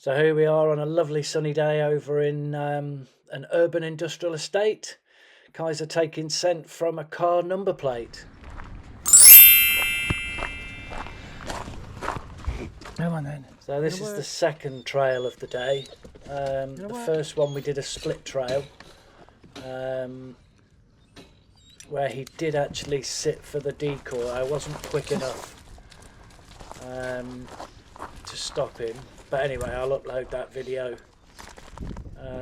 So here we are on a lovely sunny day over in an urban industrial estate. Kaiser taking scent from a car number plate. Come on then. So this is the second trail of the day. The first one we did a split trail where he did actually sit for the decoy. I wasn't quick enough to stop him. But anyway, I'll upload that video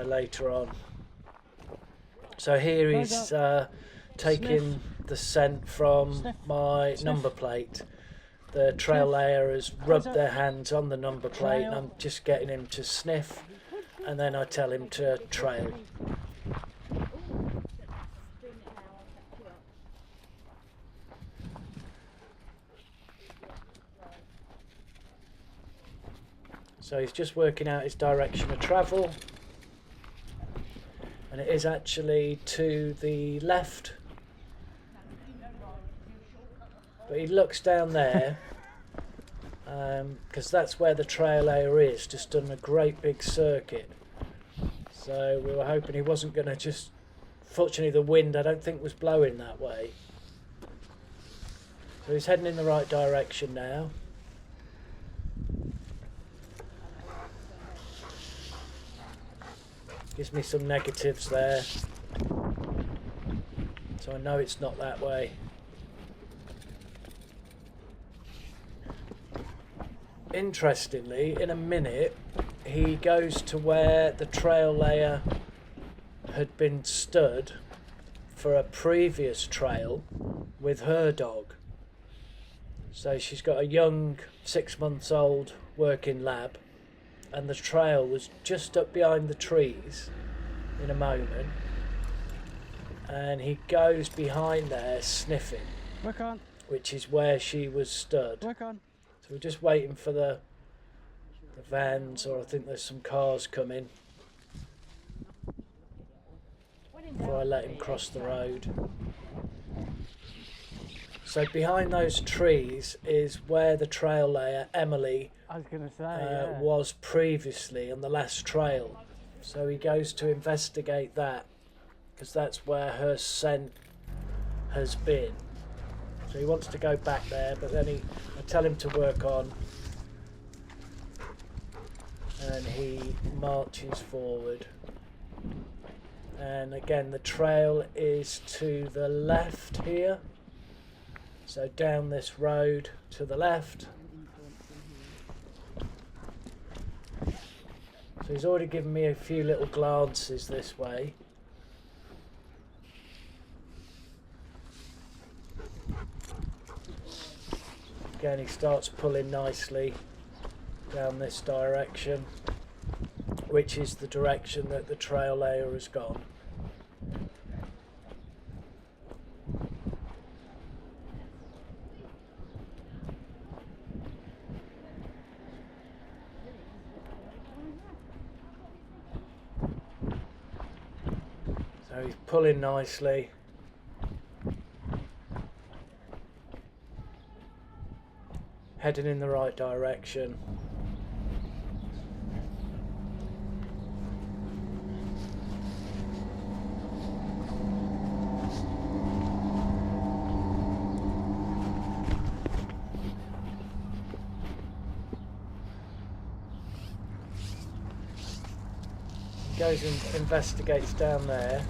later on. So here he's taking the scent from my number plate. The trail layer has rubbed their hands on the number plate and I'm just getting him to sniff and then I tell him to trail. So he's just working out his direction of travel, and it is actually to the left, but he looks down there because that's where the trail layer is, just done a great big circuit. So we were hoping he wasn't going to just, fortunately the wind I don't think was blowing that way. So he's heading in the right direction now. Gives me some negatives there, so I know it's not that way. Interestingly, in a minute he goes to where the trail layer had been stood for a previous trail with her dog. So she's got a young 6 months old working lab, and the trail was just up behind the trees in a moment, and he goes behind there sniffing, which is where she was stood. So we're just waiting for the vans, or I think there's some cars coming before I let him cross the road. So behind those trees is where the trail layer, Emily, was previously on the last trail. So he goes to investigate that because that's where her scent has been. So he wants to go back there, but then I tell him to work on, and he marches forward. And again, the trail is to the left here. So down this road to the left. So he's already given me a few little glances this way. Again, he starts pulling nicely down this direction, which is the direction that the trail layer has gone. So he's pulling nicely. Heading in the right direction. Goes and investigates down there.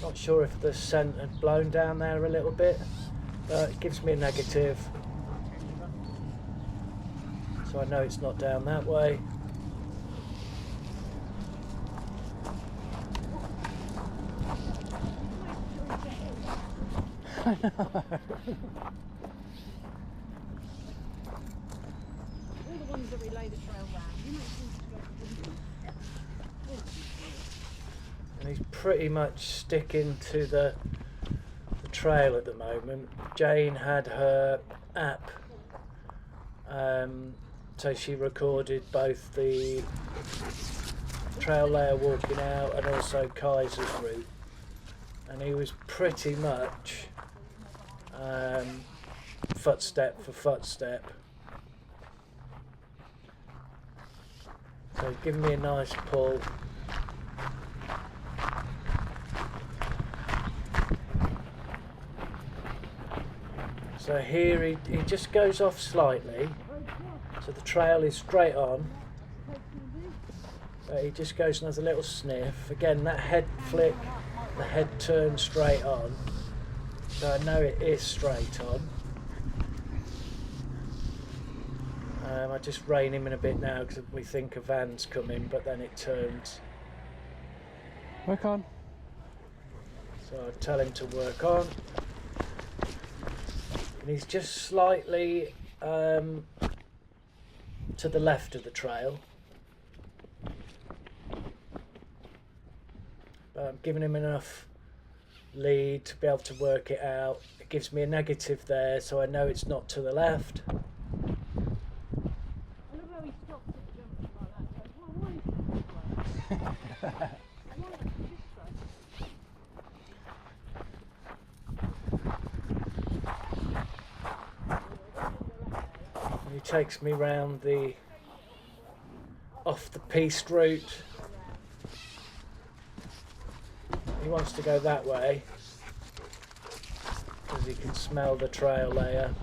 Not sure if the scent had blown down there a little bit, but it gives me a negative, so I know it's not down that way. I know. All the ones that we lay the trail round. And he's pretty much sticking to the trail at the moment. Jane had her app, so she recorded both the trail layer walking out and also Kaiser's route, and he was pretty much footstep for footstep. So give me a nice pull. So here he just goes off slightly, so the trail is straight on. But he just goes and has a little sniff. Again, that head flick, the head turns straight on. So I know it is straight on. I just rein him in a bit now because we think a van's coming, but then it turns. Work on. So I tell him to work on. And he's just slightly to the left of the trail. But I'm giving him enough lead to be able to work it out. It gives me a negative there, so I know it's not to the left. He takes me round the off the piste route. He wants to go that way because he can smell the trail layer.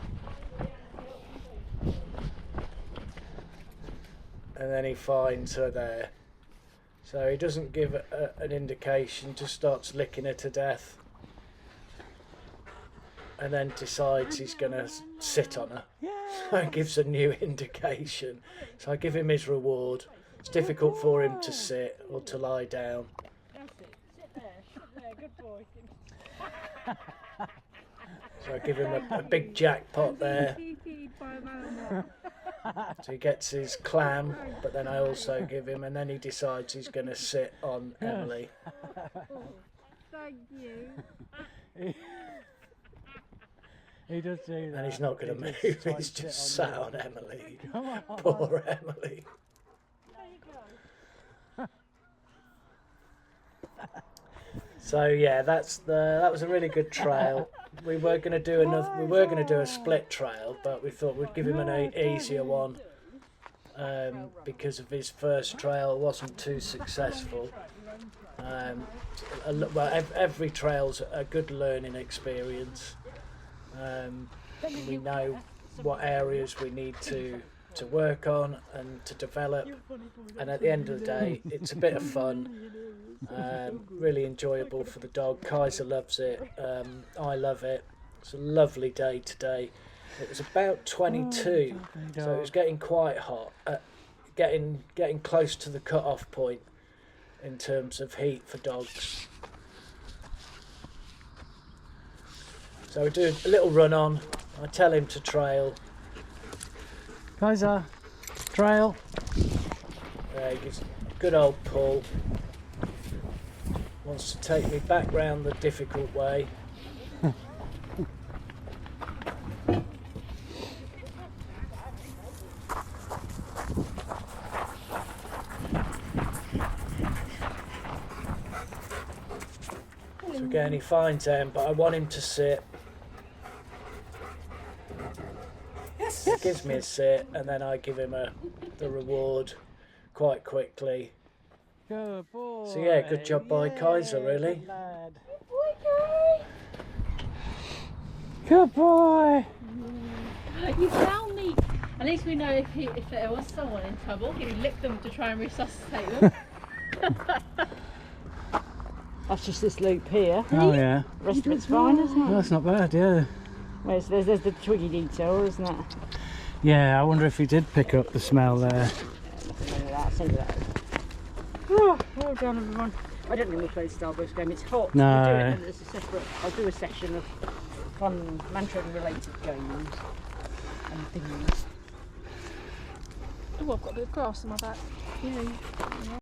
And then he finds her there. So he doesn't give an indication, just starts licking her to death. And then decides he's going to sit on her. So he gives a new indication. So I give him his reward. It's difficult for him to sit or to lie down. That's it. Sit there, good boy. So I give him a big jackpot there. By a Malinois. So he gets his clam, but then I also give him, and then he decides he's going to sit on Emily. Oh, thank you. He does do that. And he's not going to move, he's just sat on Emily. Poor Emily. There you go. So yeah, that was a really good trail. We were going to do a split trail, but we thought we'd give him an easier one because of his first trail wasn't too successful. Well, every trail's a good learning experience. We know what areas we need to work on and to develop, and at the end of the day it's a bit of fun, really enjoyable for the dog. Kaiser loves it, I love it. It's a lovely day today. It was about 22, so it was getting quite hot, getting close to the cut-off point in terms of heat for dogs. So we do a little run on. I tell him to trail. Kaiser, trail. He gives a good old pull. Wants to take me back round the difficult way. So again, he finds him, but I want him to sit. He gives me a sit, and then I give him the reward quite quickly. Good boy. So yeah, good job by Kaiser, really. Good lad. Good boy. Good boy. You found me. At least we know if there was someone in trouble, he would lick them to try and resuscitate them. That's just this loop here. Oh yeah. The rest of it's fine, isn't Well, it? that's not bad, yeah. There's the twiggy detail, isn't it? Yeah, I wonder if he did pick up the smell there. Nothing wrong with that. Send it out. Oh, well done, everyone. I don't really play the Starburst game. It's hot. No. We'll do it, and it's a separate. I'll do a session of fun Mantrailing related games and things. Oh, I've got a bit of grass on my back. Yeah.